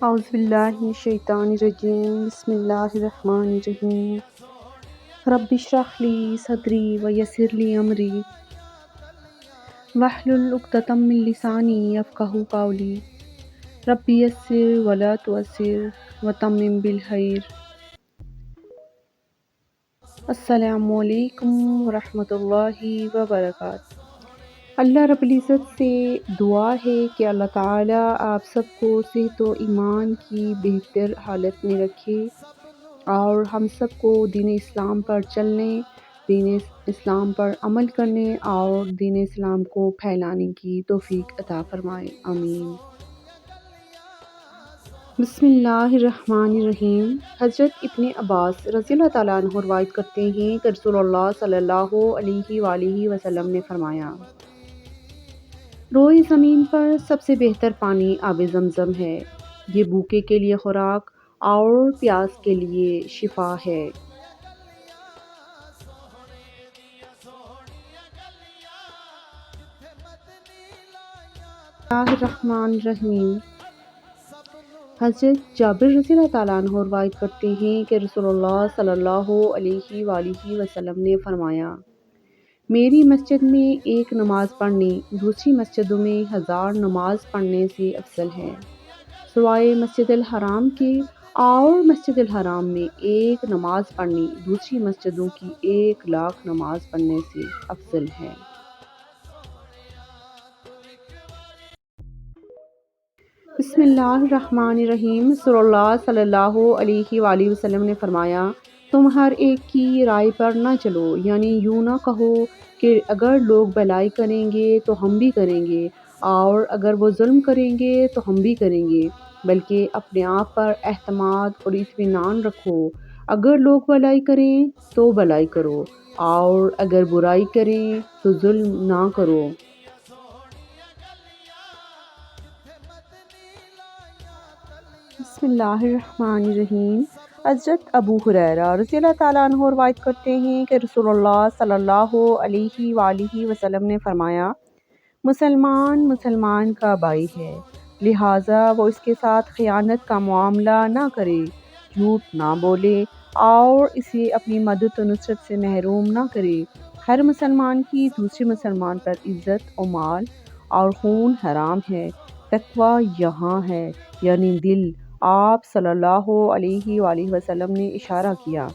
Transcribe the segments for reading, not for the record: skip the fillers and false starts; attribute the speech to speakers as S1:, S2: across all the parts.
S1: اعوذ باللہ من الشیطان الرجیم بسم اللہ الرحمن الرحیم رب اشرح لی صدری ویسر لی امری واحلل عقدۃ من لسانی یفقہوا قولی رب یسر ولا تعسر وتمم بالخیر۔ السلام علیکم ورحمۃ اللہ وبرکاتہ۔ اللہ رب العزت سے دعا ہے کہ اللہ تعالیٰ آپ سب کو صحت و ایمان کی بہتر حالت میں رکھے اور ہم سب کو دین اسلام پر چلنے، دین اسلام پر عمل کرنے اور دین اسلام کو پھیلانے کی توفیق عطا فرمائے، آمین۔ بسم اللہ الرحمن الرحیم۔ حضرت ابن عباس رضی اللہ تعالیٰ عنہ روایت کرتے ہیں کہ رسول اللہ صلی اللہ علیہ وآلہ وسلم نے فرمایا، روئے زمین پر سب سے بہتر پانی آب زمزم ہے، یہ بھوکے کے لیے خوراک اور پیاس کے لیے شفا ہے۔ بسم اللہ الرحمن الرحیم۔ حضرت جابر رضی اللہ تعالیٰ عنہ روایت کرتے ہیں کہ رسول اللہ صلی اللہ علیہ وآلہ وسلم نے فرمایا، میری مسجد میں ایک نماز پڑھنی دوسری مسجدوں میں 1000 نماز پڑھنے سے افضل ہے، سوائے مسجد الحرام کے، اور مسجد الحرام میں ایک نماز پڑھنی دوسری مسجدوں کی 1,00,000 نماز پڑھنے سے افضل ہے۔ بسم اللہ الرحمن الرحیم۔ رسول اللہ صلی اللہ علیہ وآلہ وسلم نے فرمایا، تم ہر ایک کی رائے پر نہ چلو، یعنی یوں نہ کہو کہ اگر لوگ بھلائی کریں گے تو ہم بھی کریں گے، اور اگر وہ ظلم کریں گے تو ہم بھی کریں گے، بلکہ اپنے آپ پر اعتماد اور اطمینان رکھو، اگر لوگ بھلائی کریں تو بھلائی کرو، اور اگر برائی کریں تو ظلم نہ کرو۔ بسم اللہ الرحمن الرحیم۔ حضرت ابو ہریرہ رضی اللہ تعالیٰ عنہ روایت کرتے ہیں کہ رسول اللہ صلی اللہ علیہ وآلہ وسلم نے فرمایا، مسلمان مسلمان کا بھائی ہے، لہٰذا وہ اس کے ساتھ خیانت کا معاملہ نہ کرے، جھوٹ نہ بولے اور اسے اپنی مدد و نصرت سے محروم نہ کرے۔ ہر مسلمان کی دوسرے مسلمان پر عزت و مال اور خون حرام ہے، تقویٰ یہاں ہے، یعنی دل۔ آپ صلی اللہ علیہ وآلہ وسلم نے اشارہ کیا،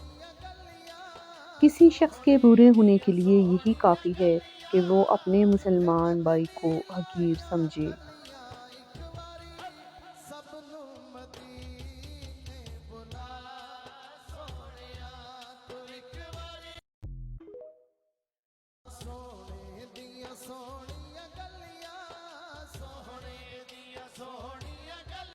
S1: کسی شخص کے برے ہونے کے لیے یہی کافی ہے کہ وہ اپنے مسلمان بھائی کو حقیر سمجھے۔